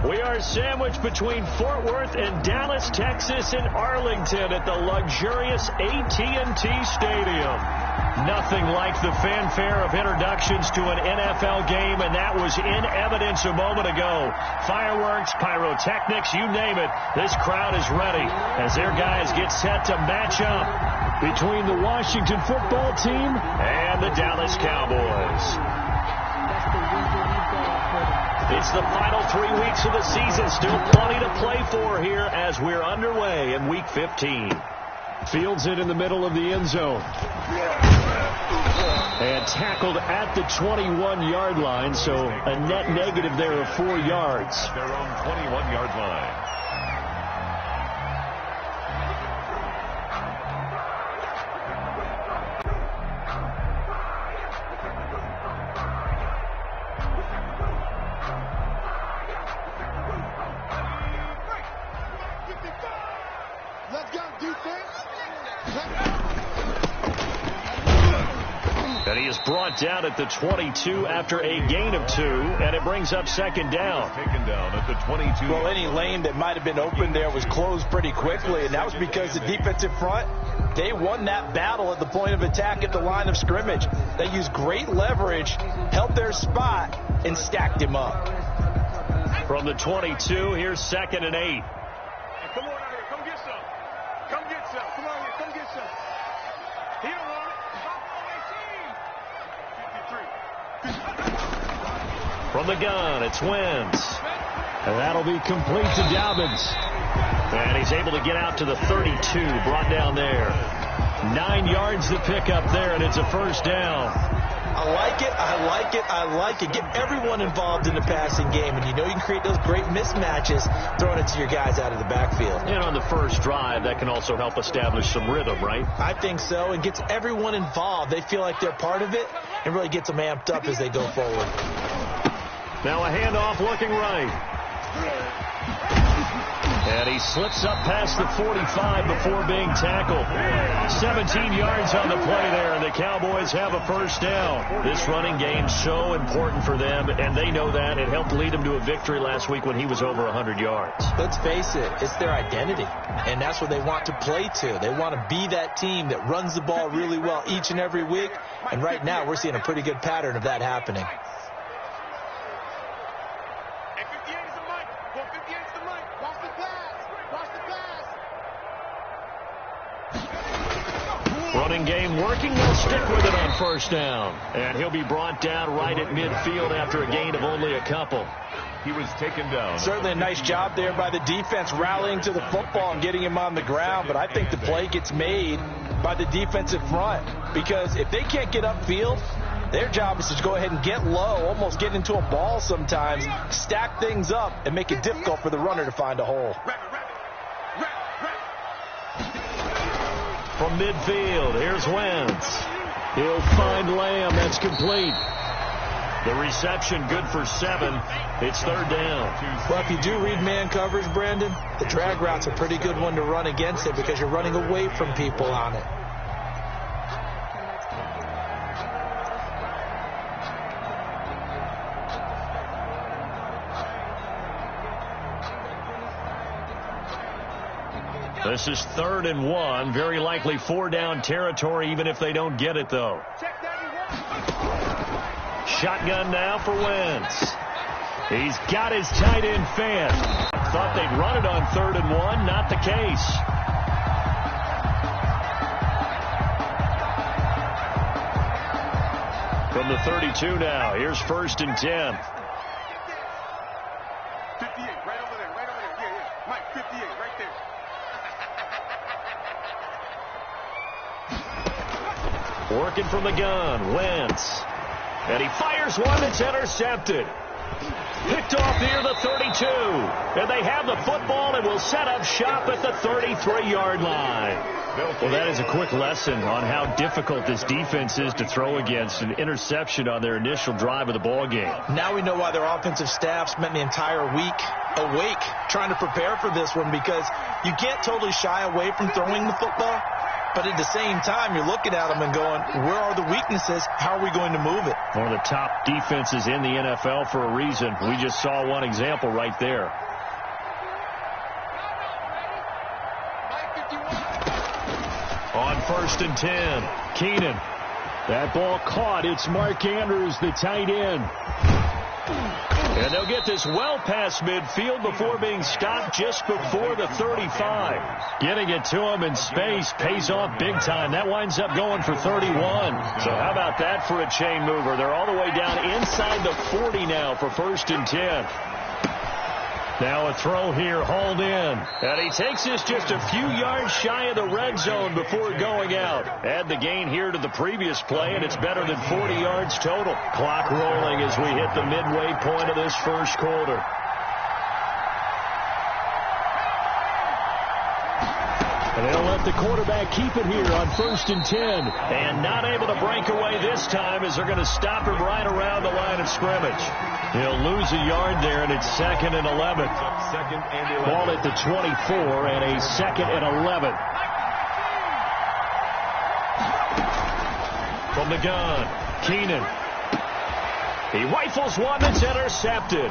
We are sandwiched between Fort Worth and Dallas, Texas, and Arlington at the luxurious AT&T Stadium. Nothing like the fanfare of introductions to an NFL game, and that was in evidence a moment ago. Fireworks, pyrotechnics, you name it. This crowd is ready as their guys get set to match up between the Washington football team and the Dallas Cowboys. It's the final 3 weeks of the season. Still plenty to play for here as we're underway in Week 15. Fields it in the middle of the end zone. And tackled at the 21-yard line, so a net negative there of 4 yards. Their own 21-yard line. And he is brought down at the 22 after a gain of 2, and it brings up second down. Taken down at the 22. Well, any lane that might have been open there was closed pretty quickly, and that was because the defensive front, they won that battle at the point of attack at the line of scrimmage. They used great leverage, held their spot, and stacked him up. From the 22, here's 2nd and 8. Hey, come on out here. Come get some. Come get some. Come on here. Come get some. He don't want it. From the gun, it's Wentz. And that'll be complete to Dobbins. And he's able to get out to the 32, brought down there. 9 yards to pick up there, and it's a first down. I like it, I like it, I like it. Get everyone involved in the passing game, and you know you can create those great mismatches throwing it to your guys out of the backfield. And on the first drive, that can also help establish some rhythm, right? I think so, and gets everyone involved. They feel like they're part of it, and really gets them amped up as they go forward. Now a handoff looking right. And he slips up past the 45 before being tackled. 17 yards on the play there, and the Cowboys have a first down. This running game so important for them, and they know that. It helped lead them to a victory last week when he was over 100 yards. Let's face it, it's their identity, and that's what they want to play to. They want to be that team that runs the ball really well each and every week, and right now we're seeing a pretty good pattern of that happening. Running game working. They'll stick with it on first down. And he'll be brought down right at midfield after a gain of only a couple. He was taken down. Certainly a nice job there by the defense rallying to the football and getting him on the ground. But I think the play gets made by the defensive front. Because if they can't get upfield, their job is to go ahead and get low, almost get into a ball sometimes, stack things up, and make it difficult for the runner to find a hole. From midfield, here's Wentz. He'll find Lamb. That's complete. The reception good for 7. It's third down. Well, if you do read man coverage, Brandon, the drag route's a pretty good one to run against it because you're running away from people on it. This is 3rd and 1. Very likely 4-down territory, even if they don't get it, though. Shotgun now for Wentz. He's got his tight end fan. Thought they'd run it on 3rd and 1. Not the case. From the 32 now. Here's 1st and 10. 58, right over there, right over there. Yeah. Mike, 58, right there. Working from the gun, Wentz. And he fires one that's intercepted. Picked off near the 32. And they have the football and will set up shop at the 33-yard line. Well, that is a quick lesson on how difficult this defense is to throw against. An interception on their initial drive of the ball game. Now we know why their offensive staff spent the entire week awake trying to prepare for this one, because you can't totally shy away from throwing the football, But at the same time, you're looking at them and going, where are the weaknesses? How are we going to move it? One of the top defenses in the NFL for a reason. We just saw one example right there. On 1st and 10, Keenan. That ball caught. It's Mark Andrews, the tight end. And they'll get this well past midfield before being stopped just before the 35. Getting it to him in space pays off big time. That winds up going for 31. So how about that for a chain mover? They're all the way down inside the 40 now for 1st and 10. Now a throw here, hauled in. And he takes this just a few yards shy of the red zone before going out. Add the gain here to the previous play, and it's better than 40 yards total. Clock rolling as we hit the midway point of this first quarter. And they'll let the quarterback keep it here on 1st and 10. And not able to break away this time as they're going to stop him right around the line of scrimmage. He'll lose a yard there, and it's 2nd and 11. Ball at the 24 and a 2nd and 11. From the gun, Keenan. He rifles one that's intercepted.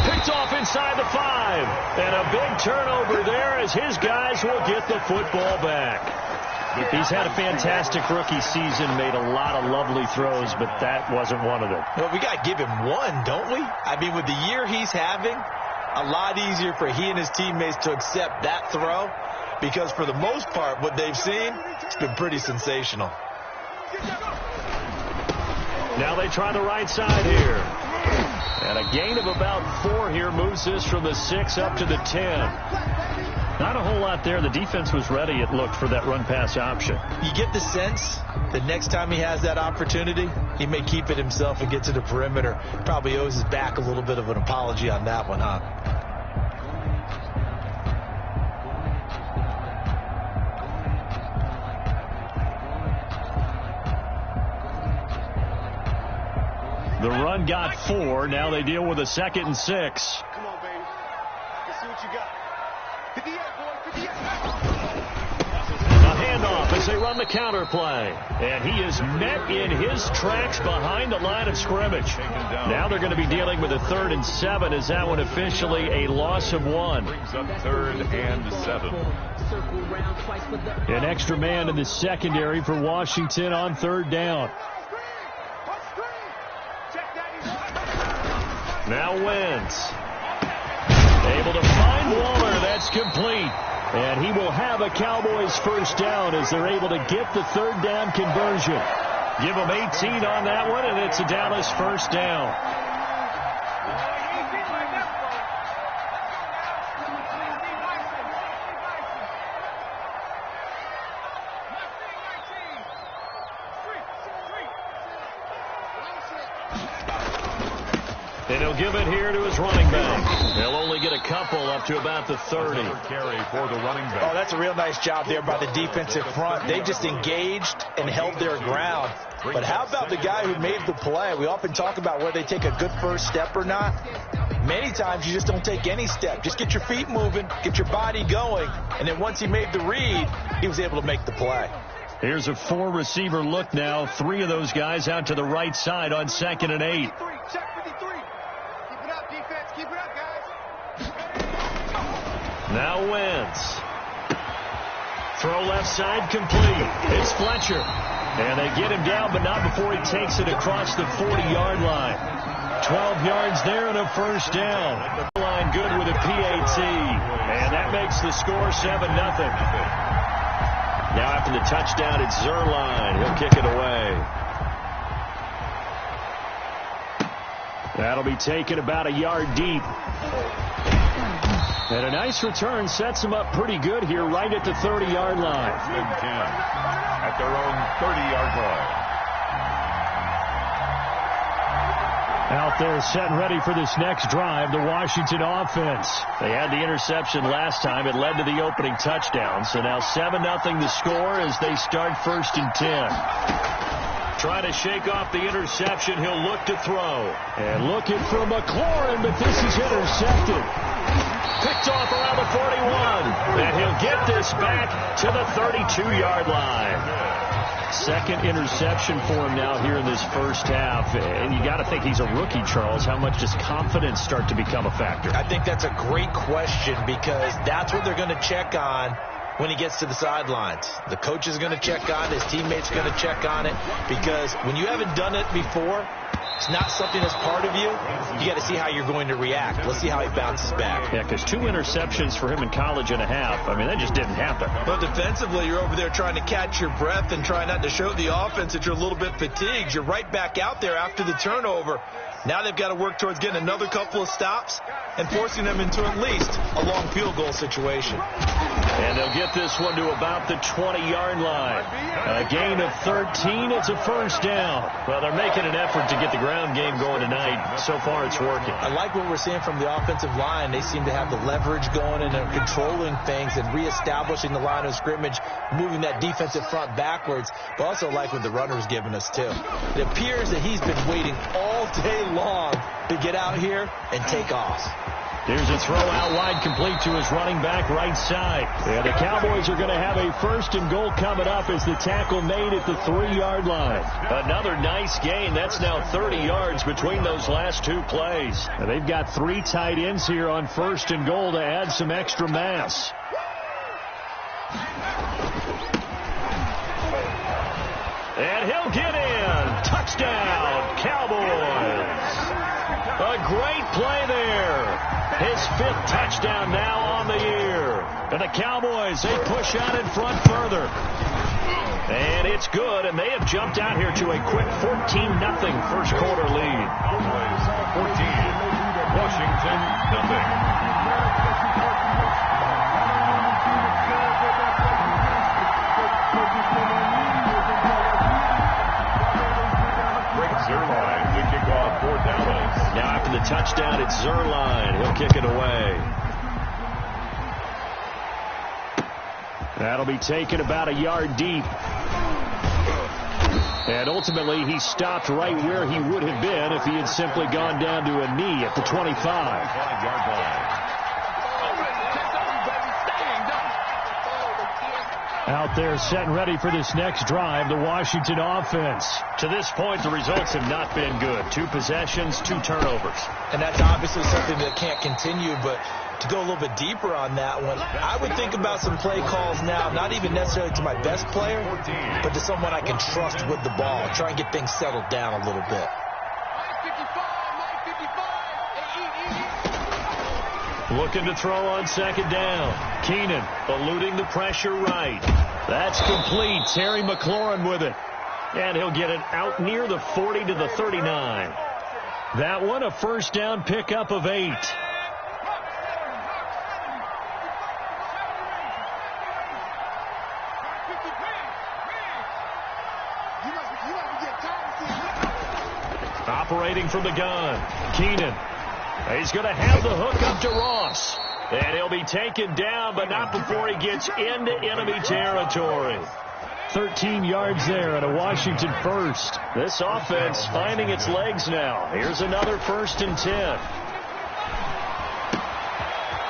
Picked off inside the 5. And a big turnover there as his guys will get the football back. He's had a fantastic rookie season, made a lot of lovely throws, but that wasn't one of them. Well, we got to give him one, don't we? I mean, with the year he's having, a lot easier for he and his teammates to accept that throw because for the most part, what they've seen, it's been pretty sensational. Now they try the right side here. And a gain of about 4 here moves this from the 6 up to the 10. Not a whole lot there. The defense was ready, it looked, for that run-pass option. You get the sense that next time he has that opportunity, he may keep it himself and get to the perimeter. Probably owes his back a little bit of an apology on that one, huh? The run got 4. Now they deal with a 2nd and 6. Come on, baby. Let's see what you got. 58, boy. 58. A handoff as they run the counter play. And he is met in his tracks behind the line of scrimmage. Now they're going to be dealing with a 3rd and 7. Is that one officially a loss of 1? Brings up 3rd and 7. An extra man in the secondary for Washington on 3rd down. Now Wentz. Able to find Waller. That's complete. And he will have a Cowboys first down as they're able to get the 3rd down conversion. Give them 18 on that one, and it's a Dallas first down. And he'll give it here to his running back. They'll only get a couple up to about the 30. Carry for the running back. Oh, that's a real nice job there by the defensive front. They just engaged and held their ground. But how about the guy who made the play? We often talk about whether they take a good first step or not. Many times you just don't take any step. Just get your feet moving, get your body going, and then once he made the read, he was able to make the play. Here's a 4-receiver look now. 3 of those guys out to the right side on 2nd and 8. Check 53. Keep it up, defense. Keep it up, guys. Now Wentz. Throw left side complete. It's Fletcher. And they get him down, but not before he takes it across the 40-yard line. 12 yards there and a first down. The line good with a PAT. And that makes the score 7-0. Now after the touchdown, it's Zerline. He'll kick it away. That'll be taken about a yard deep. And a nice return sets them up pretty good here right at the 30-yard line. At their own 30-yard line. Out there set and ready for this next drive, the Washington offense. They had the interception last time. It led to the opening touchdown. So now 7-0 the score as they start 1st and 10. Trying to shake off the interception. He'll look to throw. And looking for McLaurin, but this is intercepted. Picked off around the 41. And he'll get get this back to the 32-yard line. Second interception for him now here in this first half. And you got to think he's a rookie, Charles. How much does confidence start to become a factor? I think that's a great question because that's what they're going to check on when he gets to the sidelines. The coach is going to check on it. His teammates are going to check on it because when you haven't done it before, it's not something that's part of you. You got to see how you're going to react. Let's see how he bounces back. Yeah, because 2 interceptions for him in college and a half. I mean, that just didn't happen. But defensively, you're over there trying to catch your breath and try not to show the offense that you're a little bit fatigued. You're right back out there after the turnover. Now they've got to work towards getting another couple of stops and forcing them into at least a long field goal situation. And they'll get this one to about the 20-yard line. A gain of 13. It's a first down. Well, they're making an effort to get the ground game going tonight. So far, it's working. I like what we're seeing from the offensive line. They seem to have the leverage going and they're controlling things and reestablishing the line of scrimmage, moving that defensive front backwards. But also like what the runner's giving us, too. It appears that he's been waiting all day long to get out here and take off. Here's a throw out wide, complete to his running back right side. And the Cowboys are going to have a 1st and goal coming up as the tackle made at the 3-yard line. Another nice gain. That's now 30 yards between those last 2 plays. And they've got 3 tight ends here on 1st and goal to add some extra mass. And he'll get in. Touchdown, Cowboys. A great play there. His 5th touchdown now on the year. And the Cowboys, they push out in front further. And it's good, and they have jumped out here to a quick 14-0 first quarter lead. Cowboys 14, Washington 0. Zerline to kick off for Dallas. Now after the touchdown, it's Zerline. He'll kick it away. That'll be taken about a yard deep. And ultimately, he stopped right where he would have been if he had simply gone down to a knee at the 25. 5-yard line. Out there set and ready for this next drive, the Washington offense. To this point, the results have not been good. 2 possessions, 2 turnovers. And that's obviously something that can't continue, but to go a little bit deeper on that one, I would think about some play calls now, not even necessarily to my best player, but to someone I can trust with the ball. Try and get things settled down a little bit. Looking to throw on 2nd down. Keenan eluding the pressure right. That's complete. Terry McLaurin with it. And he'll get it out near the 40 to the 39. That one a first down pickup of 8. Operating from the gun. Keenan. He's going to have the hook up to Ross. And he'll be taken down, but not before he gets into enemy territory. 13 yards there and a Washington first. This offense finding its legs now. Here's another 1st and 10.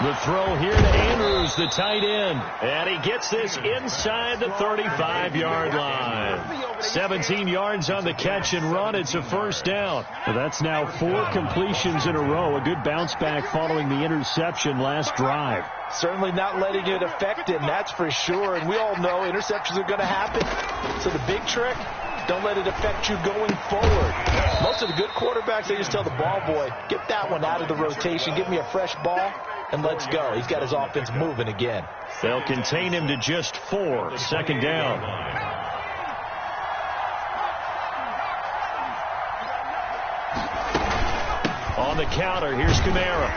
The throw here to Andrews, the tight end. And he gets this inside the 35-yard line. 17 yards on the catch and run. It's a first down. Well, that's now 4 completions in a row. A good bounce back following the interception last drive. Certainly not letting it affect him, that's for sure. And we all know interceptions are going to happen. So the big trick, don't let it affect you going forward. Most of the good quarterbacks, they just tell the ball boy, get that one out of the rotation, give me a fresh ball, and let's go. He's got his offense moving again. They'll contain him to just 4. 2nd down. On the counter, here's Kamara.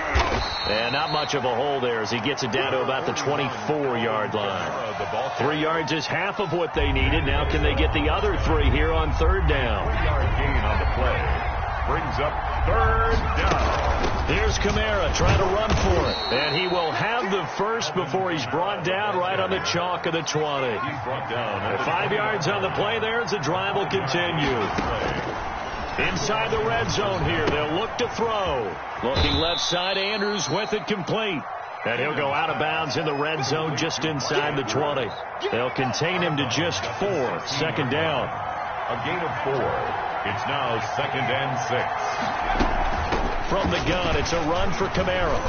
And not much of a hole there as he gets it down to about the 24-yard line. 3 yards is half of what they needed. Now can they get the other 3 here on 3rd down? 3-yard gain on the play. Brings up 3rd down. Here's Kamara trying to run for it. And he will have the first before he's brought down right on the chalk of the 20. He's brought down. 5 yards on the play there as the drive will continue. Inside the red zone here, they'll look to throw. Looking left side, Andrews with it complete. And he'll go out of bounds in the red zone just inside the 20. They'll contain him to just 4. 2nd down. A gain of 4. It's now 2nd and 6. From the gun, it's a run for Kamara.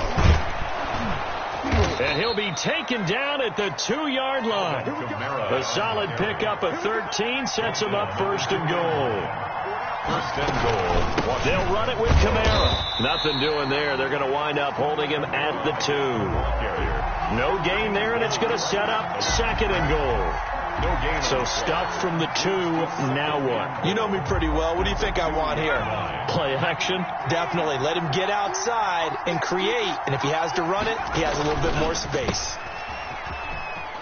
And he'll be taken down at the 2-yard line. A solid pickup of 13 sets him up 1st and goal. 1st and goal. They'll run it with Kamara. Nothing doing there. They're going to wind up holding him at the 2. No gain there, and it's going to set up 2nd and goal. No gain. So stuffed from the 2. Now what? You know me pretty well. What do you think I want here? Play action? Definitely. Let him get outside and create. And if he has to run it, he has a little bit more space.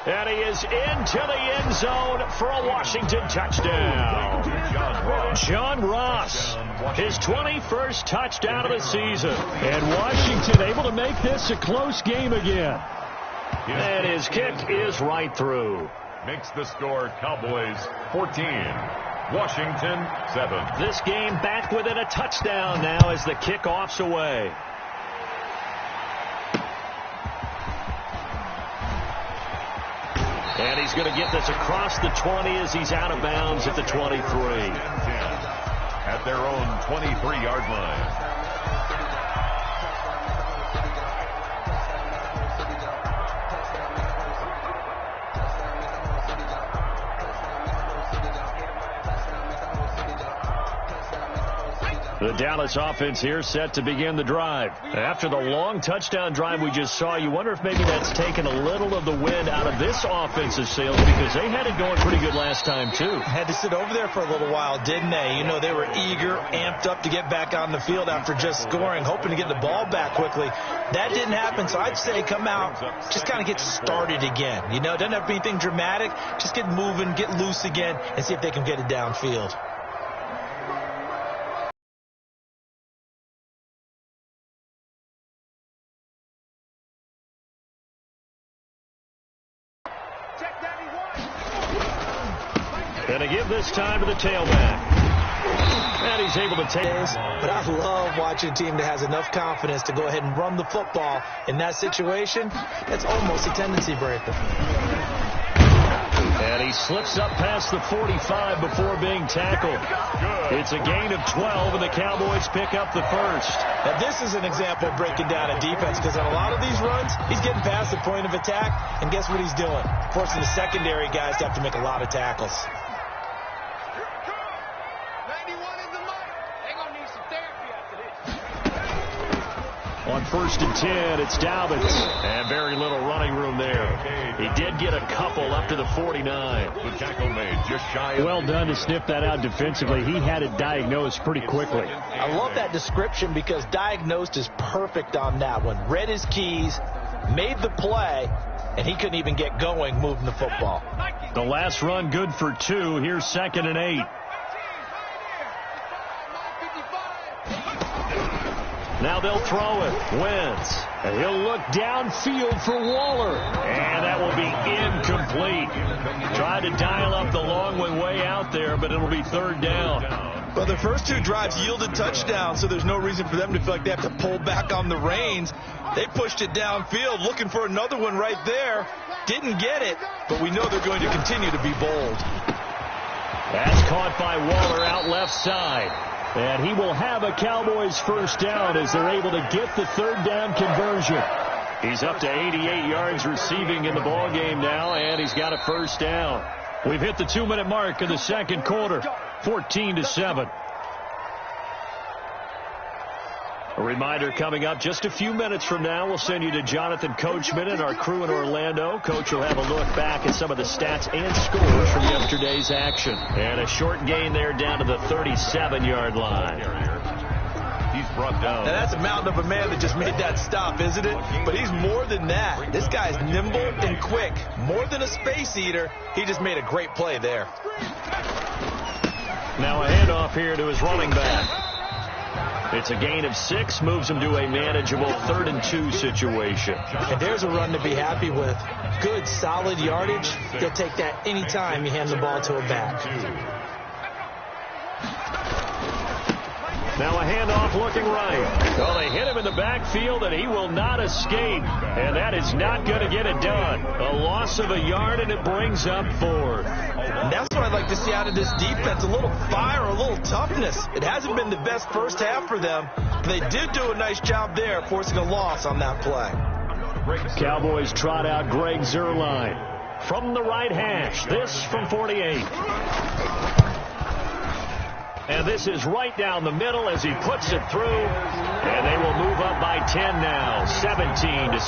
And he is into the end zone for a Washington touchdown. John Ross, his 21st touchdown of the season. And Washington able to make this a close game again. And his kick is right through. Makes the score Cowboys 14, Washington 7. This game back within a touchdown now as the kickoff's away. And he's going to get this across the 20 as he's out of bounds at the 23. At their own 23-yard line. The Dallas offense here set to begin the drive. After the long touchdown drive we just saw, you wonder if maybe that's taken a little of the wind out of this offensive sails because they had it going pretty good last time, too. Had to sit over there for a little while, didn't they? You know, they were eager, amped up to get back on the field after just scoring, hoping to get the ball back quickly. That didn't happen, so I'd say come out, just kind of get started again. You know, it doesn't have to be anything dramatic. Just get moving, get loose again, and see if they can get it downfield. And to give this time to the tailback. And he's able to take this. But I love watching a team that has enough confidence to go ahead and run the football in that situation. That's almost a tendency breaker. And he slips up past the 45 before being tackled. It's a gain of 12, and the Cowboys pick up the 1st. Now, this is an example of breaking down a defense because on a lot of these runs, he's getting past the point of attack, and guess what he's doing? Forcing the secondary guys to have to make a lot of tackles. On 1st and 10, it's Dobbins. And very little running room there. He did get a couple up to the 49. The tackle made just shy of. Well done to sniff that out defensively. He had it diagnosed pretty quickly. I love that description because diagnosed is perfect on that one. Read his keys, made the play, and he couldn't even get going moving the football. The last run good for 2. Here's 2nd and 8. Now they'll throw it. Wentz. And he'll look downfield for Waller. And that will be incomplete. Tried to dial up the long one way out there, but it'll be 3rd down. Well, the first 2 drives yielded touchdowns, so there's no reason for them to feel like they have to pull back on the reins. They pushed it downfield, looking for another one right there. Didn't get it, but we know they're going to continue to be bold. That's caught by Waller out left side. And he will have a Cowboys 1st down as they're able to get the 3rd down conversion. He's up to 88 yards receiving in the ballgame now, and he's got a 1st down. We've hit the 2-minute mark of the 2nd quarter, 14-7. A reminder coming up just a few minutes from now. We'll send you to Jonathan Coachman and our crew in Orlando. Coach will have a look back at some of the stats and scores from yesterday's action. And a short gain there down to the 37-yard line. He's brought down. Now that's a mountain of a man that just made that stop, isn't it? But he's more than that. This guy's nimble and quick. More than a space eater. He just made a great play there. Now a handoff here to his running back. It's a gain of 6, moves him to a manageable 3rd and 2 situation. And there's a run to be happy with. Good, solid yardage. You'll take that anytime you hand the ball to a back. Now a handoff looking right. Well, they hit him in the backfield, and he will not escape. And that is not going to get it done. A loss of a yard, and it brings up 4th. And that's what I'd like to see out of this defense, a little fire, a little toughness. It hasn't been the best first half for them, but they did do a nice job there, forcing a loss on that play. Cowboys trot out Greg Zuerlein from the right hash. This from 48. And this is right down the middle as he puts it through. And they will move up by 10 now, 17-7.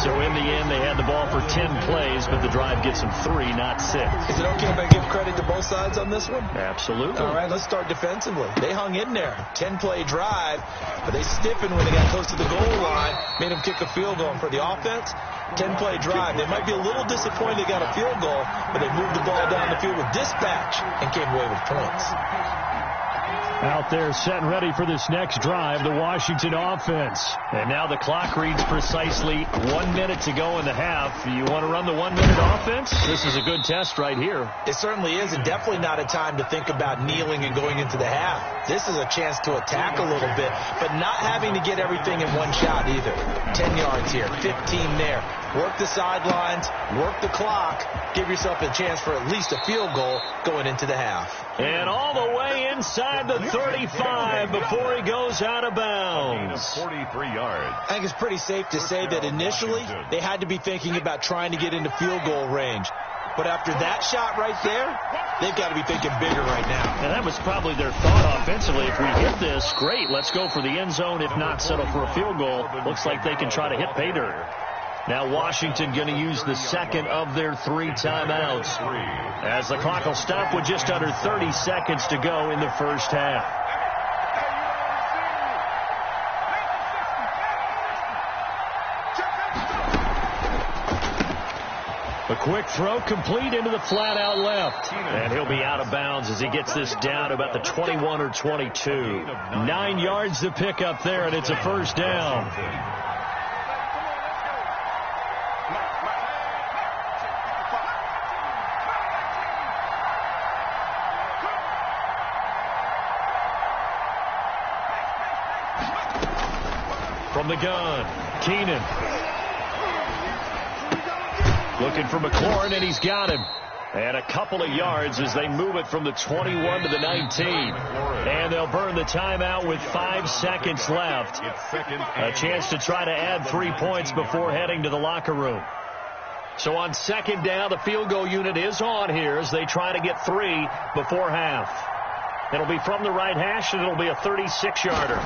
So in the end, they had the ball for 10 plays, but the drive gets them 3, not 6. Is it okay if I give credit to both sides on this one? Absolutely. All right, let's start defensively. They hung in there. 10-play drive, but they stiffened when they got close to the goal line, made them kick a field goal. For the offense, 10-play drive. They might be a little disappointed they got a field goal, but they moved the ball down the field with dispatch and came away with points. Out there set and ready for this next drive, the Washington offense. And now the clock reads precisely 1 minute to go in the half. You want to run the 1 minute offense? This is a good test right here. It certainly is, and definitely not a time to think about kneeling and going into the half. This is a chance to attack a little bit, but not having to get everything in one shot either. 10 yards here, 15 there. Work the sidelines, work the clock, give yourself a chance for at least a field goal going into the half. And all the way inside the 35 before he goes out of bounds. 43 yards. I think it's pretty safe to say that initially they had to be thinking about trying to get into field goal range. But after that shot right there, they've got to be thinking bigger right now. And that was probably their thought offensively. If we hit this, great, let's go for the end zone. If not, settle for a field goal. Looks like they can try to hit pay dirt. Now Washington going to use the second of their 3 timeouts, as the clock will stop with just under 30 seconds to go in the first half. A quick throw complete into the flat out left. And he'll be out of bounds as he gets this down to about the 21 or 22. 9 yards to pick up there, and it's a first down. From the gun, Keenan. Looking for McLaurin, and he's got him. And a couple of yards as they move it from the 21 to the 19. And they'll burn the timeout with 5 seconds left. A chance to try to add 3 points before heading to the locker room. So on second down, the field goal unit is on here as they try to get 3 before half. It'll be from the right hash, and it'll be a 36-yarder.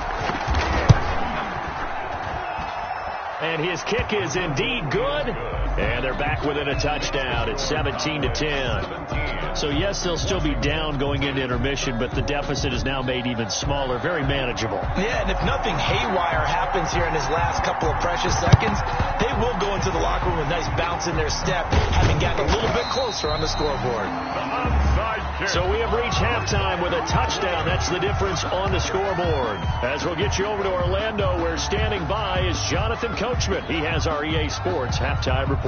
And his kick is indeed good. And they're back within a touchdown. It's 17-10. So, yes, they'll still be down going into intermission, but the deficit is now made even smaller, very manageable. Yeah, and if nothing haywire happens here in his last couple of precious seconds, they will go into the locker room with a nice bounce in their step, having gotten a little bit closer on the scoreboard. So we have reached halftime with a touchdown. That's the difference on the scoreboard. As we'll get you over to Orlando, where standing by is Jonathan Coachman. He has our EA Sports halftime report.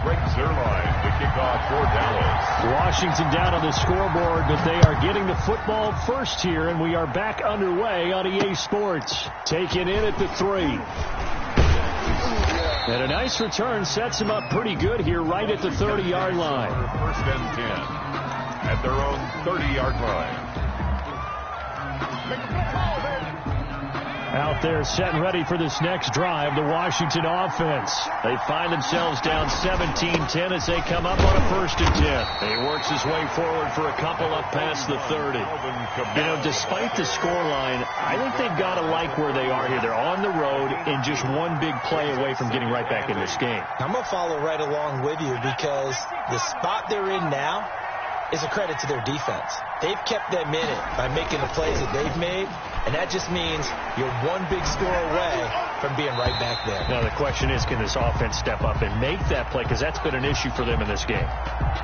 Greg Zuerlein, the kickoff for Dallas. Washington down on the scoreboard, but they are getting the football first here, and we are back underway on EA Sports. Taken in at the 3. And a nice return sets him up pretty good here right at the 30-yard line. First and 10 at their own 30-yard line. Out there set and ready for this next drive, the Washington offense. They find themselves down 17-10 as they come up on a first and 10. He works his way forward for a couple up past the 30. You know, despite the scoreline, I think they've got to like where they are here. They're on the road and just one big play away from getting right back in this game. I'm going to follow right along with you because the spot they're in now is a credit to their defense. They've kept them in it by making the plays that they've made, and that just means you're one big score away from being right back there. Now the question is, can this offense step up and make that play? Because that's been an issue for them in this game.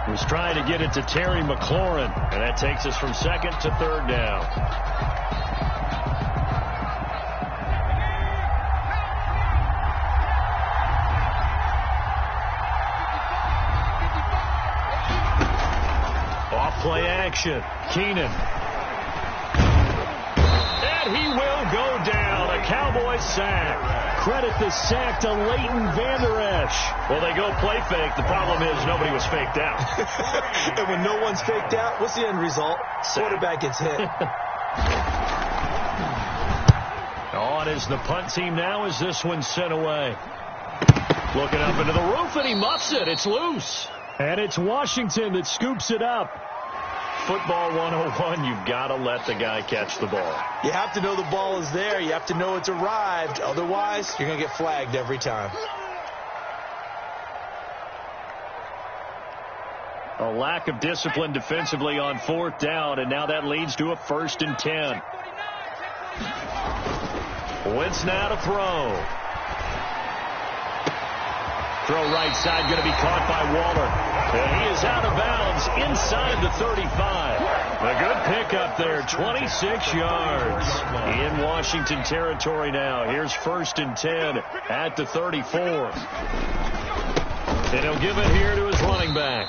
He was trying to get it to Terry McLaurin, and that takes us from second to third down. Play action. Keenan. will go down. A Cowboys sack. Credit the sack to Leighton Vander Esch. Well, they go play fake. The problem is nobody was faked out. And when no one's faked out, what's the end result? Quarterback gets hit. On is the punt team now as this one's sent away. Looking up into the roof, and he muffs it. It's loose. And it's Washington that scoops it up. Football 101, you've got to let the guy catch the ball. You have to know the ball is there. You have to know it's arrived. Otherwise, you're going to get flagged every time. A lack of discipline defensively on 4th down, and now that leads to a 1st and 10. Wentz now to throw. Throw right side, going to be caught by Waller. And he is out of bounds inside the 35. A good pickup there, 26 yards. In Washington territory now. Here's 1st and 10 at the 34. And he'll give it here to his running back.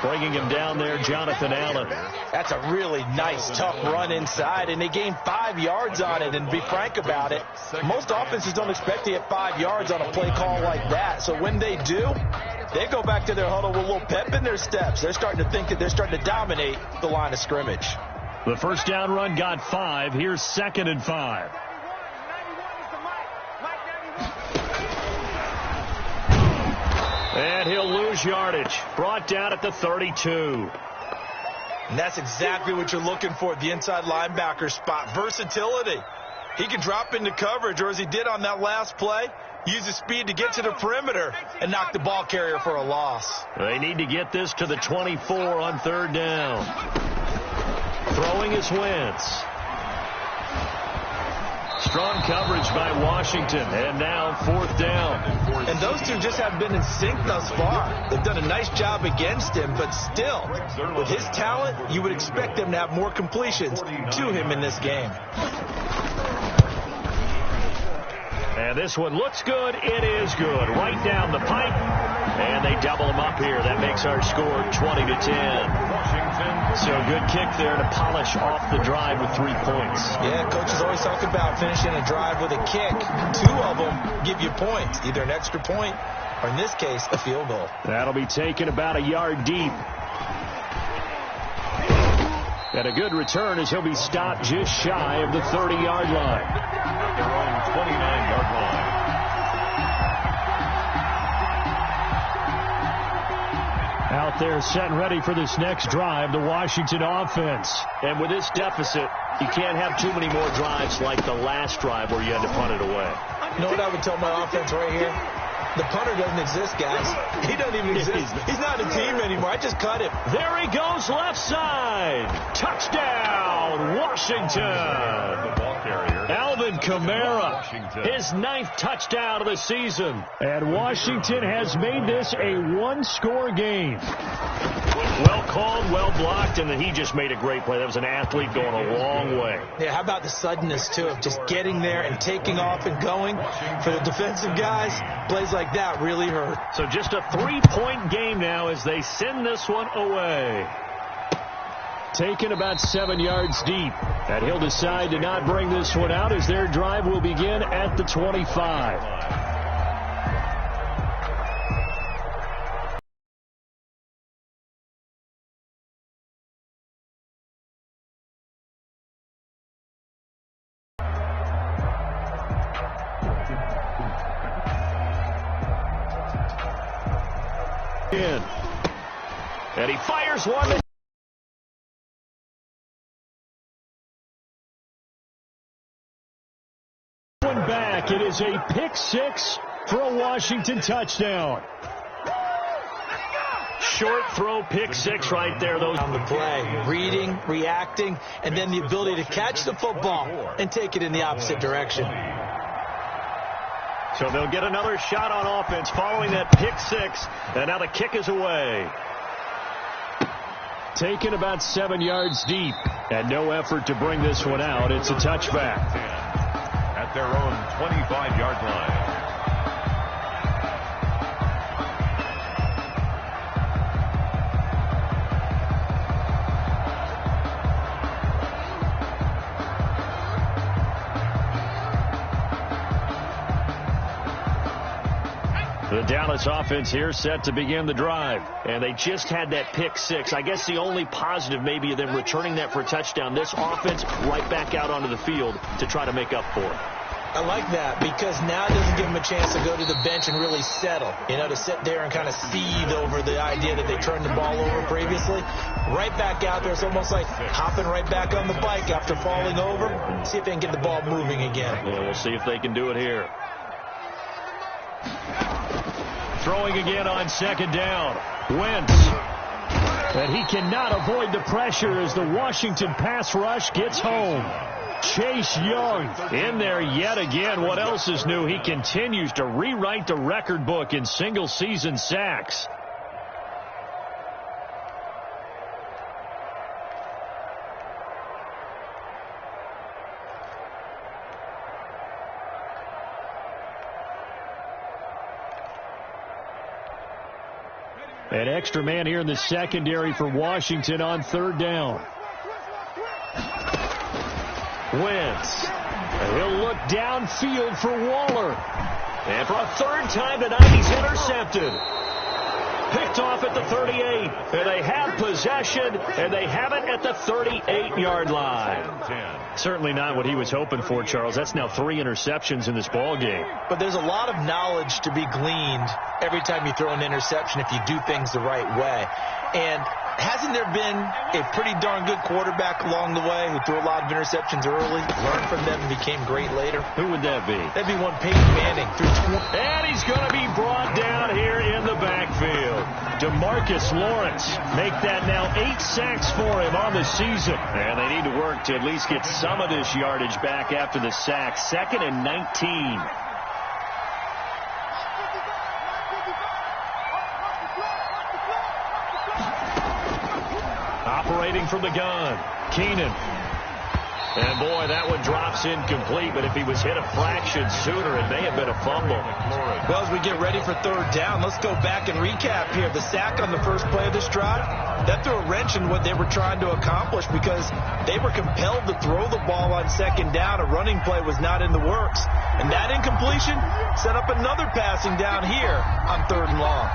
Bringing him down there, Jonathan Allen. That's a really nice, tough run inside, and they gained 5 yards on it. And to be frank about it, most offenses don't expect to get 5 yards on a play call like that. So when they do, they go back to their huddle with a little pep in their steps. They're starting to think that they're starting to dominate the line of scrimmage. The 1st down run got 5. Here's 2nd and 5. And he'll lose yardage. Brought down at the 32. And that's exactly what you're looking for at the inside linebacker spot. Versatility. He can drop into coverage, or as he did on that last play, use his speed to get to the perimeter and knock the ball carrier for a loss. They need to get this to the 24 on 3rd down. Throwing is Wentz. Strong coverage by Washington, and now 4th down. And those two just have been in sync thus far. They've done a nice job against him, but still, with his talent, you would expect them to have more completions to him in this game. And this one looks good. It is good. Right down the pipe. And they double him up here. That makes our score 20-10. So good kick there to polish off the drive with 3 points. Yeah, coaches always talk about finishing a drive with a kick. 2 of them give you points, either an extra point or, in this case, a field goal. That'll be taken about a yard deep. And a good return as he'll be stopped just shy of the 30-yard line. At their own 29-yard line. Out there set and ready for this next drive, the Washington offense. And with this deficit, you can't have too many more drives like the last drive where you had to punt it away. You know what I would tell my offense right here? The punter doesn't exist, guys. He doesn't even exist. He's not a team anymore. I just cut him. There he goes, left side. Touchdown, Washington. The ball carrier. Alvin Kamara, his 9th touchdown of the season. And Washington has made this a 1-score game. Well called, well blocked, and then he just made a great play. That was an athlete going a long way. Yeah, how about the suddenness, too, of just getting there and taking off and going? For the defensive guys, plays like that really hurt. So just a 3-point game now as they send this one away. Taken about 7 yards deep. And he'll decide to not bring this one out as their drive will begin at the 25. And he fires one. Back. It is a pick 6 for a Washington touchdown. Short throw, pick 6 right there. Those on the play, reading, reacting, and then the ability to catch the football and take it in the opposite direction. So they'll get another shot on offense following that pick 6, and now the kick is away. Taken about 7 yards deep, and no effort to bring this one out. It's a touchback. At their own 25-yard line. The Dallas offense here set to begin the drive. And they just had that pick six. I guess the only positive maybe of them returning that for a touchdown. This offense right back out onto the field to try to make up for it. I like that because now it doesn't give them a chance to go to the bench and really settle, to sit there and kind of seethe over the idea that they turned the ball over previously. Right back out there. It's almost like hopping right back on the bike after falling over. See if they can get the ball moving again. Yeah, we'll see if they can do it here. Throwing again on second down. Wentz. And he cannot avoid the pressure as the Washington pass rush gets home. Chase Young in there yet again. What else is new? He continues to rewrite the record book in single-season sacks. An extra man here in the secondary for Washington on third down. Wentz. He'll look downfield for Waller. And for a third time tonight, he's intercepted. Picked off at the 38. And they have possession, and they have it at the 38-yard line. Certainly not what he was hoping for, Charles. That's now 3 interceptions in this ball game. But there's a lot of knowledge to be gleaned every time you throw an interception if you do things the right way. And hasn't there been a pretty darn good quarterback along the way who threw a lot of interceptions early, learned from them, and became great later? Who would that be? That'd be one Peyton Manning. And he's going to be brought down here in the backfield. DeMarcus Lawrence make that now 8 sacks for him on the season. And they need to work to at least get some of this yardage back after the sack. 2nd and 19. Operating from the gun, Keenan. And, boy, that one drops incomplete, but if he was hit a fraction sooner, it may have been a fumble. Well, as we get ready for third down, let's go back and recap here. The sack on the first play of this drive, that threw a wrench in what they were trying to accomplish because they were compelled to throw the ball on second down. A running play was not in the works. And that incompletion set up another passing down here on third and long.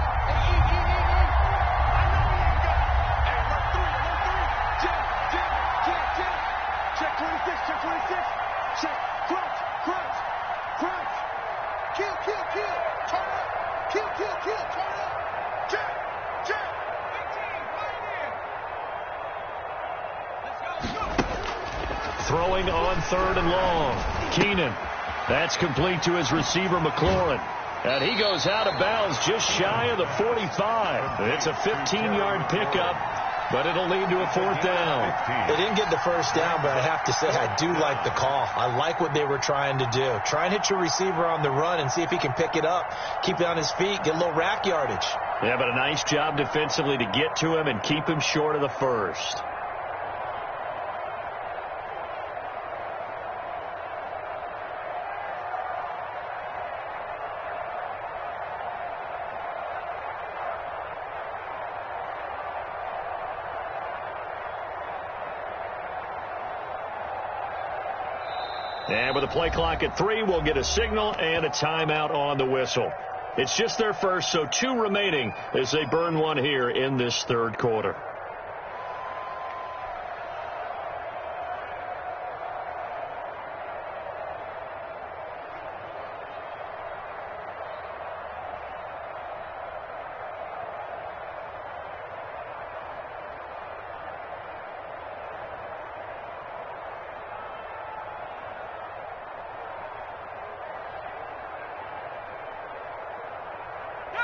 Throwing on third and long. Keenan. That's complete to his receiver, McLaurin. And he goes out of bounds just shy of the 45. It's a 15-yard pickup, but it'll lead to a fourth down. They didn't get the first down, but I have to say I do like the call. I like what they were trying to do. Try and hit your receiver on the run and see if he can pick it up, keep it on his feet, get a little rack yardage. Yeah, but a nice job defensively to get to him and keep him short of the first. And with the play clock at 3, we'll get a signal and a timeout on the whistle. It's just their first, so 2 remaining as they burn one here in this third quarter.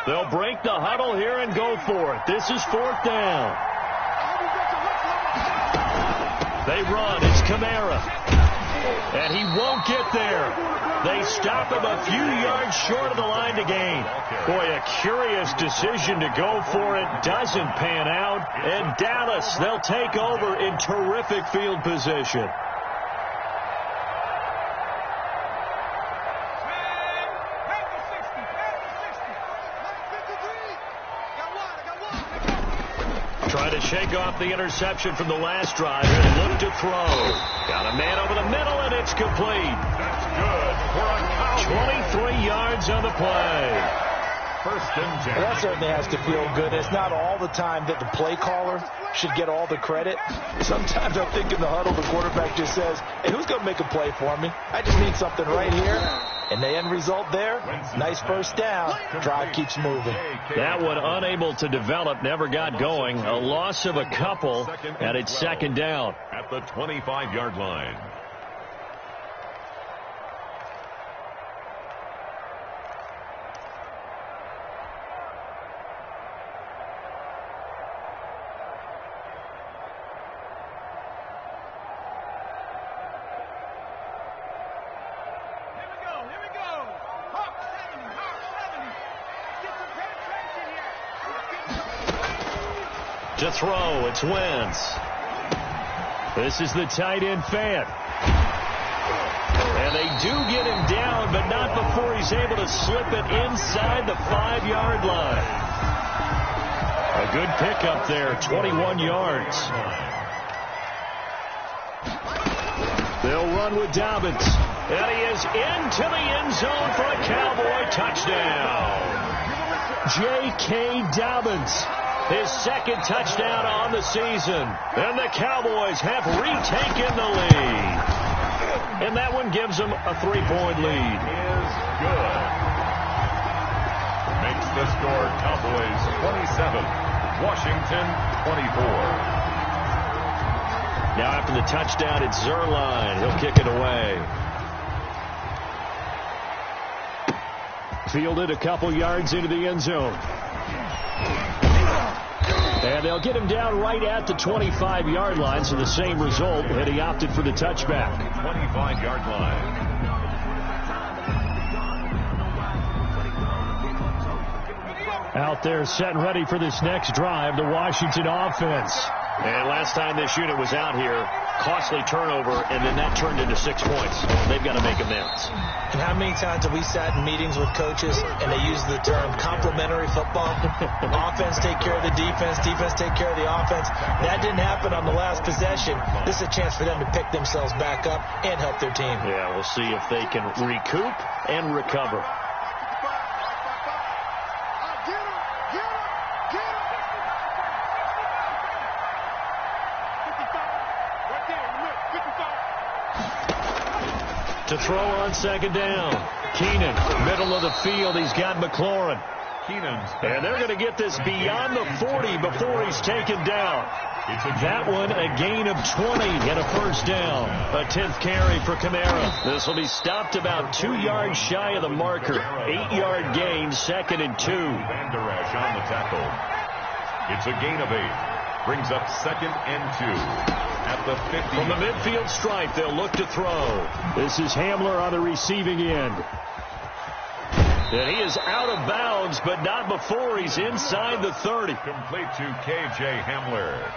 They'll break the huddle here and go for it. This is fourth down. They run. It's Kamara. And he won't get there. They stop him a few yards short of the line to gain. Boy, a curious decision to go for it. Doesn't pan out. And Dallas, they'll take over in terrific field position. Trying to shake off the interception from the last drive and look to throw. Got a man over the middle, and it's complete. That's good for a Cowboy. 23 yards on the play. First and 10. Well, that certainly has to feel good. It's not all the time that the play caller should get all the credit. Sometimes I think in the huddle, the quarterback just says, hey, who's going to make a play for me? I just need something right here. And the end result there, nice first down. Drive keeps moving. That one unable to develop, never got going. A loss of a couple, and it's second down. At the 25-yard line. To throw, it's Wentz. This is the tight end fan. And they do get him down, but not before he's able to slip it inside the 5-yard line. A good pickup there, 21 yards. They'll run with Dobbins. And he is into the end zone for a Cowboy touchdown. J.K. Dobbins. His second touchdown on the season. And the Cowboys have retaken the lead. And that one gives them a 3-point lead. Is good. Makes the score Cowboys 27, Washington 24. Now after the touchdown, it's Zerline. He'll kick it away. Fielded a couple yards into the end zone. And they'll get him down right at the 25-yard line, so the same result, and he opted for the touchback. 25-yard line. Out there set and ready for this next drive, the Washington offense. And last time this unit was out here, costly turnover, and then that turned into 6 points. They've got to make amends. And how many times have we sat in meetings with coaches and they use the term complementary football? Offense take care of the defense, defense take care of the offense. That didn't happen on the last possession. This is a chance for them to pick themselves back up and help their team. Yeah, we'll see if they can recoup and recover. To throw on second down. Keenan, middle of the field. He's got McLaurin. And they're going to get this beyond the 40 before he's taken down. That one a gain of 20 and a first down. A 10th carry for Kamara. This will be stopped about 2 yards shy of the marker. 8-yard gain, 2nd and 2. Van Der Esch on the tackle. It's a gain of 8. Brings up 2nd and 2. At the 50. From the midfield stripe, they'll look to throw. This is Hamler on the receiving end. And he is out of bounds, but not before he's inside the 30. Complete to K.J. Hamler.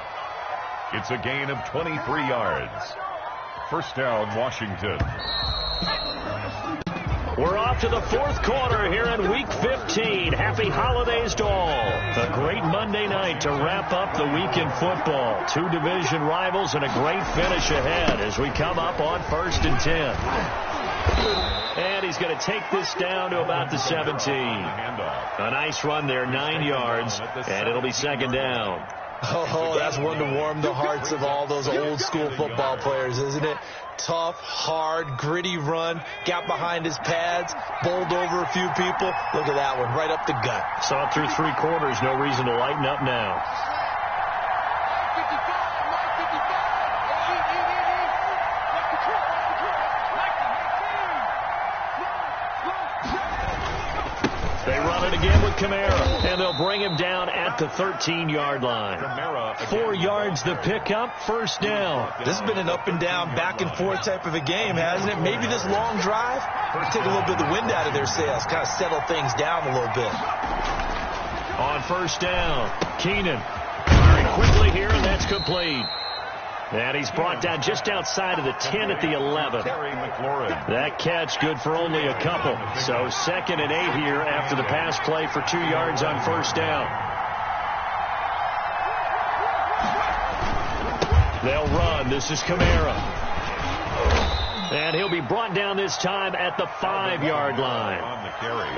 It's a gain of 23 yards. First down, Washington. We're off to the 4th quarter here in Week 15. Happy holidays to all. A great Monday night to wrap up the week in football. 2 division rivals and a great finish ahead as we come up on 1st and 10. And he's going to take this down to about the 17. A nice run there, 9 yards, and it'll be 2nd down. Oh, that's one to warm the hearts of all those old school football players, isn't it? Tough, hard, gritty run, got behind his pads, bowled over a few people. Look at that one, right up the gut. Saw it through 3 quarters, no reason to lighten up now. They run it again with Kamara, and they'll bring him down at the 13-yard line. 4 yards the pickup, first down. This has been an up and down, back and forth type of a game, hasn't it? Maybe this long drive, take a little bit of the wind out of their sails, kind of settle things down a little bit. On first down, Keenan very quickly here, and that's complete. And he's brought down just outside of the 10 at the 11. That catch good for only a couple. So 2nd and 8 here after the pass play for 2 yards on first down. They'll run. This is Kamara. And he'll be brought down this time at the 5-yard line.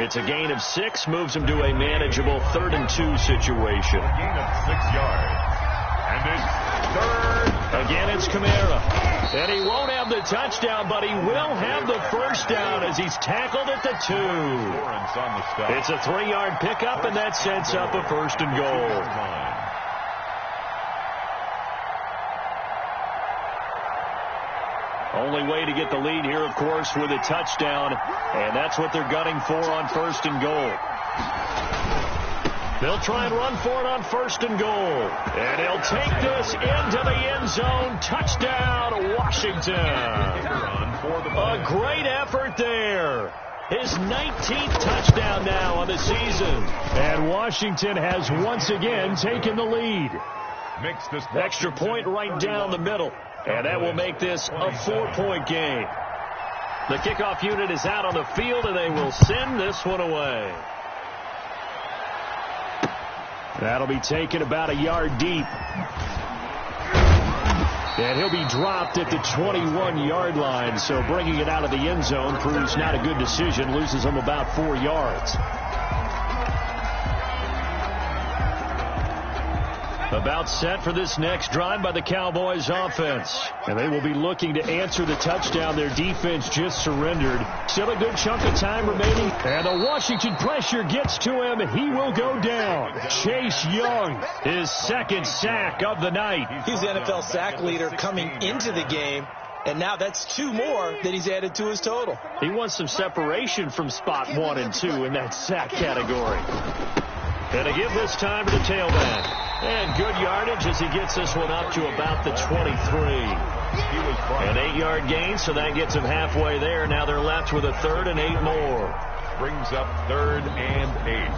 It's a gain of 6, moves him to a manageable 3rd and 2 situation. A gain of 6 yards. And it's 3rd. Again, it's Kamara. And he won't have the touchdown, but he will have the first down as he's tackled at the 2. It's a 3-yard pickup, and that sets up a 1st and goal. Only way to get the lead here, of course, with a touchdown, and that's what they're gunning for on 1st and goal. They'll try and run for it on 1st and goal, and he'll take this into the end zone. Touchdown, Washington. A great effort there. His 19th touchdown now on the season, and Washington has once again taken the lead. Extra point right down the middle. And that will make this a 4-point game. The kickoff unit is out on the field, and they will send this one away. That'll be taken about a yard deep. And he'll be dropped at the 21-yard line, so bringing it out of the end zone proves not a good decision, loses him about 4 yards. About set for this next drive by the Cowboys offense. And they will be looking to answer the touchdown their defense just surrendered. Still a good chunk of time remaining. And the Washington pressure gets to him. He will go down. Chase Young, his 2nd sack of the night. He's the NFL sack leader coming into the game. And now that's 2 more that he's added to his total. He wants some separation from spot 1 and 2 in that sack category. And to give this time to the tailback. And good yardage as he gets this one up to about the 23. An 8-yard gain, so that gets him halfway there. Now they're left with a 3rd and 8 more. Brings up 3rd and 8.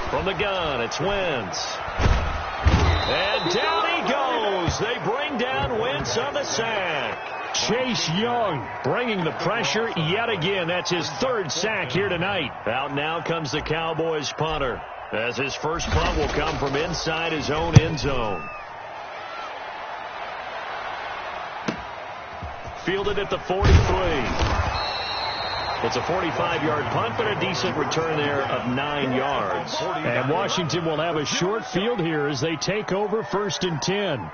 From the gun, it's Wentz. And down he goes. They bring down Wentz on the sack. Chase Young bringing the pressure yet again. That's his 3rd sack here tonight. Out now comes the Cowboys punter, as his first punt will come from inside his own end zone. Fielded at the 43. It's a 45-yard punt, but a decent return there of 9 yards. And Washington will have a short field here as they take over 1st and 10.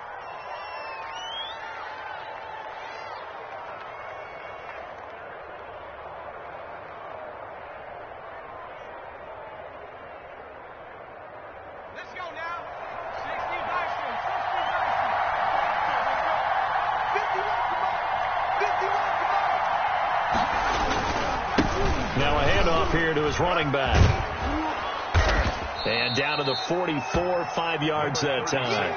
Let's go now. 60 Dyson. 51. Now a handoff here to his running back. And down to the 44, 5 yards that time.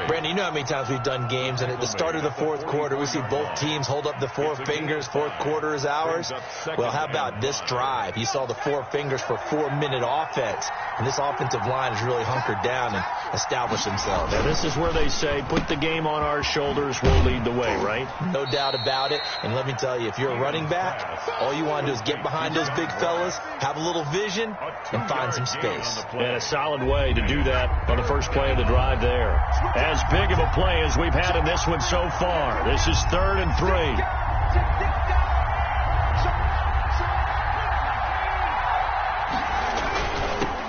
Brandon, you know how many times we've done games, and at the start of the 4th quarter, we see both teams hold up the 4 fingers. 4th quarter is ours. Well, how about this drive? You saw the 4 fingers for 4-minute offense, and this offensive line has really hunkered down and established themselves. Now, this is where they say, put the game on our shoulders, we'll lead the way, right? No doubt about it. And let me tell you, if you're a running back, all you want to do is get behind those big fellas, have a little vision, and find some space. And a solid way to do that on the first play of the drive there. As big of a play as we've had in this one so far. This is 3rd and 3.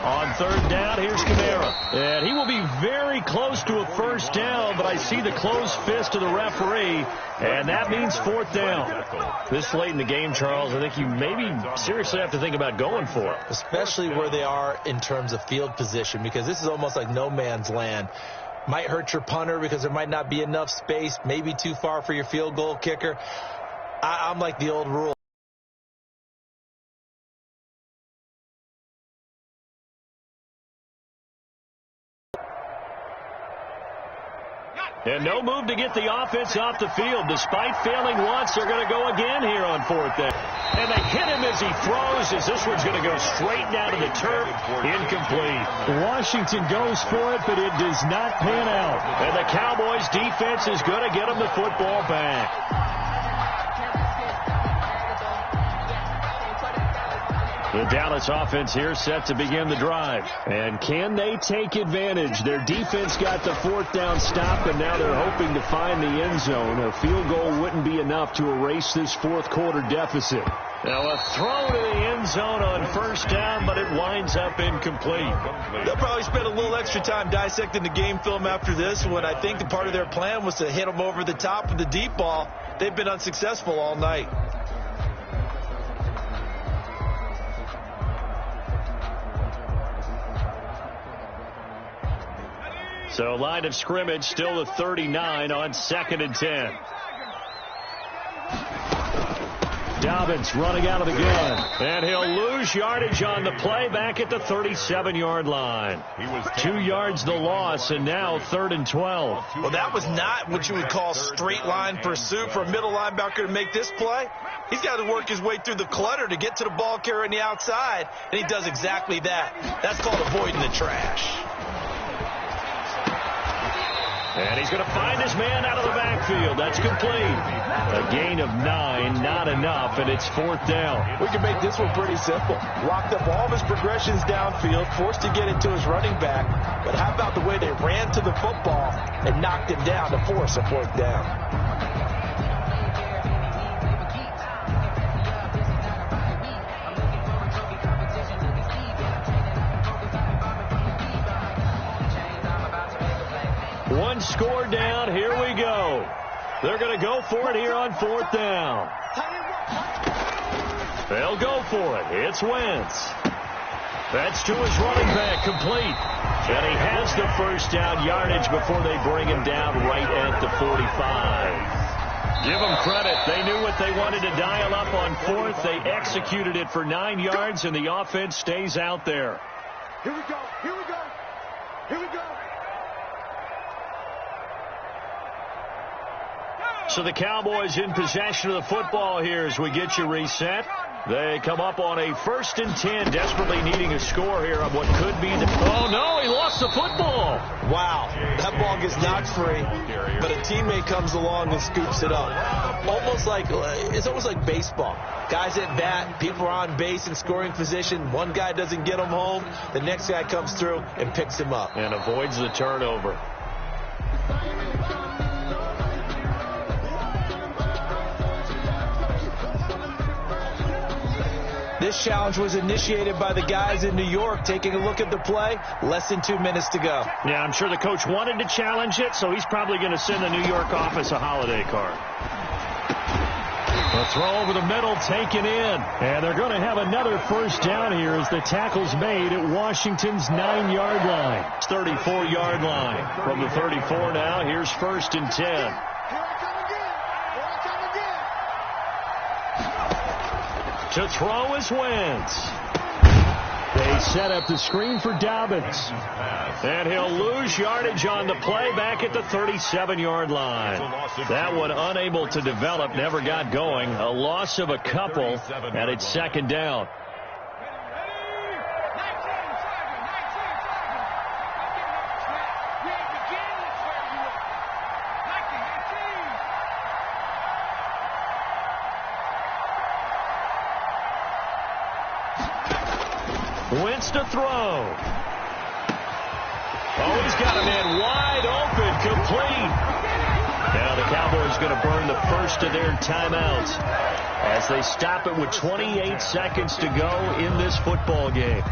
On 3rd down, here's Kamara. And he will be very close to a first down, but I see the closed fist of the referee, and that means 4th down. This late in the game, Charles, I think you maybe seriously have to think about going for it. Especially where they are in terms of field position, because this is almost like no man's land. Might hurt your punter because there might not be enough space, maybe too far for your field goal kicker. I'm like the old rule. And no move to get the offense off the field. Despite failing once, they're going to go again here on 4th down. And they hit him as he throws, as this one's going to go straight down to the turf. Incomplete. Washington goes for it, but it does not pan out. And the Cowboys' defense is going to get them the football back. The Dallas offense here set to begin the drive. And can they take advantage? Their defense got the 4th down stop, and now they're hoping to find the end zone. A field goal wouldn't be enough to erase this 4th quarter deficit. Now a throw to the end zone on 1st down, but it winds up incomplete. They'll probably spend a little extra time dissecting the game film after this one. I think the part of their plan was to hit them over the top of the deep ball. They've been unsuccessful all night. So line of scrimmage still the 39 on 2nd and 10. Dobbins running out of the gun. And he'll lose yardage on the play back at the 37-yard line. 2 yards the loss, and now 3rd and 12. Well, that was not what you would call straight line pursuit for a middle linebacker to make this play. He's got to work his way through the clutter to get to the ball carrier on the outside, and he does exactly that. That's called avoiding the trash. And he's going to find his man out of the backfield. That's complete. A gain of 9, not enough, and it's 4th down. We can make this one pretty simple. Locked up all of his progressions downfield, forced to get it to his running back. But how about the way they ran to the football and knocked him down to force a 4th down? One score down. Here we go. They're going to go for it here on 4th down. They'll go for it. It's Wentz. That's to his running back, complete. And he has the 1st down yardage before they bring him down right at the 45. Give them credit. They knew what they wanted to dial up on 4th. They executed it for 9 yards, and the offense stays out there. Here we go. Here we go. Here we go. So the Cowboys in possession of the football here as we get you reset. They come up on a 1st and 10, desperately needing a score here on what could be the... Oh, no, he lost the football. Wow, that ball gets knocked free, but a teammate comes along and scoops it up. It's almost like baseball. Guys at bat, people are on base in scoring position. One guy doesn't get him home. The next guy comes through and picks him up. And avoids the turnover. This challenge was initiated by the guys in New York. Taking a look at the play, less than 2 minutes to go. Yeah, I'm sure the coach wanted to challenge it, so he's probably going to send the New York office a holiday card. A throw over the middle, taken in. And they're going to have another 1st down here as the tackle's made at Washington's 9-yard line. 34-yard line. From the 34 now, here's 1st and 10. To throw is Wentz. They set up the screen for Dobbins. And he'll lose yardage on the play back at the 37-yard line. That one unable to develop, never got going. A loss of a couple, and it's 2nd down. Wentz to throw. Oh, he's got a man wide open, complete. Now the Cowboys going to burn the 1st of their timeouts as they stop it with 28 seconds to go in this football game.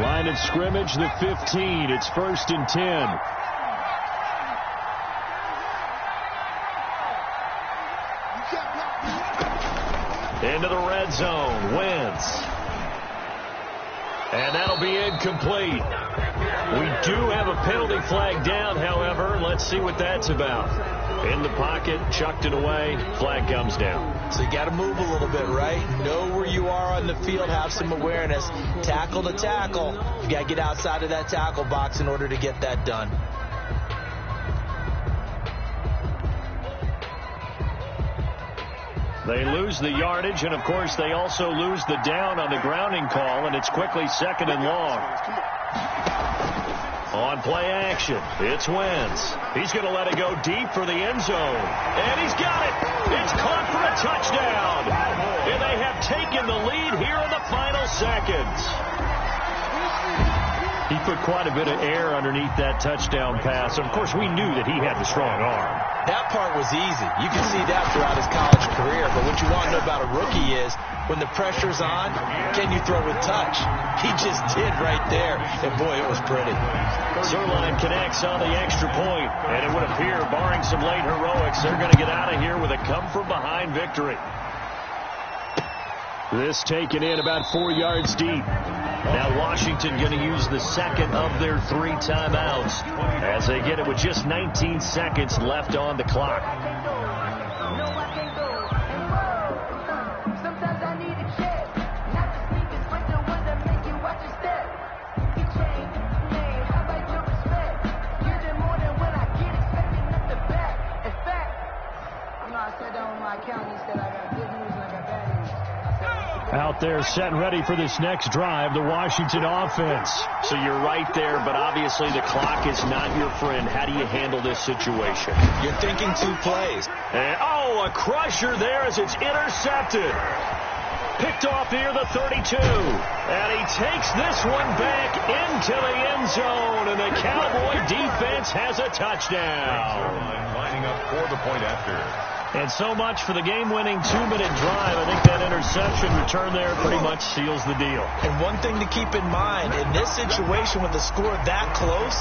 Line of scrimmage, the 15. It's 1st and 10. Into the red zone, Wentz. And that'll be incomplete. We do have a penalty flag down, however. Let's see what that's about. In the pocket, chucked it away, flag comes down. So you got to move a little bit, right? Know where you are on the field, have some awareness. Tackle to tackle. You got to get outside of that tackle box in order to get that done. They lose the yardage, and, of course, they also lose the down on the grounding call, and it's quickly 2nd and long. On play action, it's Wentz. He's going to let it go deep for the end zone. And he's got it. It's caught for a touchdown. And they have taken the lead here in the final seconds. He put quite a bit of air underneath that touchdown pass. Of course, we knew that he had the strong arm. That part was easy. You can see that throughout his college career. But what you want to know about a rookie is when the pressure's on, can you throw with touch? He just did right there. And, boy, it was pretty. Zerline connects on the extra point, and it would appear, barring some late heroics, they're going to get out of here with a come-from-behind victory. This taken in about 4 yards deep. Now Washington going to use the second of their 3 timeouts as they get it with just 19 seconds left on the clock. Out there set and ready for this next drive, the Washington offense. So you're right there, but obviously the clock is not your friend. How do you handle this situation? You're thinking 2 plays. And, a crusher there as it's intercepted. Picked off near the 32. And he takes this one back into the end zone, and the Cowboy defense has a touchdown. Lining up for the point after. And so much for the game-winning 2-minute drive. I think that interception return there pretty much seals the deal. And one thing to keep in mind, in this situation with the score that close,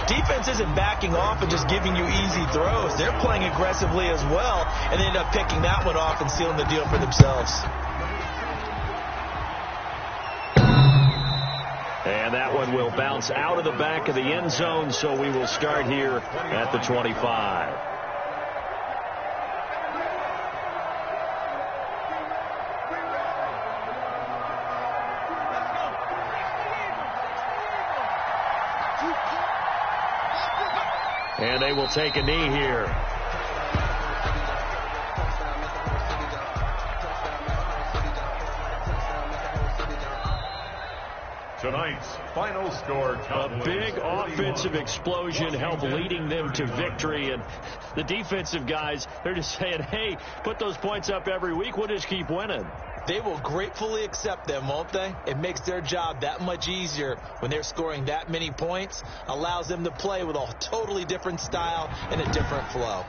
defense isn't backing off and just giving you easy throws. They're playing aggressively as well, and they end up picking that one off and sealing the deal for themselves. And that one will bounce out of the back of the end zone, so we will start here at the 25. And they will take a knee here. Tonight's final score. A big offensive explosion helped leading them to victory. And the defensive guys, they're just saying, hey, put those points up every week. We'll just keep winning. They will gratefully accept them, won't they? It makes their job that much easier when they're scoring that many points. Allows them to play with a totally different style and a different flow.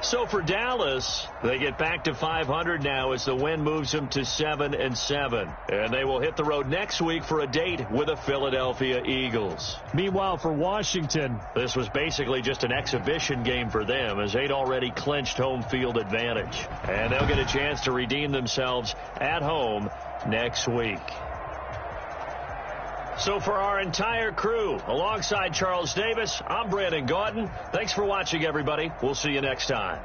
So for Dallas, they get back to 500 now as the win moves them to 7-7. And they will hit the road next week for a date with the Philadelphia Eagles. Meanwhile, for Washington, this was basically just an exhibition game for them as they'd already clinched home field advantage. And they'll get a chance to redeem themselves at home next week. So for our entire crew, alongside Charles Davis, I'm Brandon Gaudin. Thanks for watching, everybody. We'll see you next time.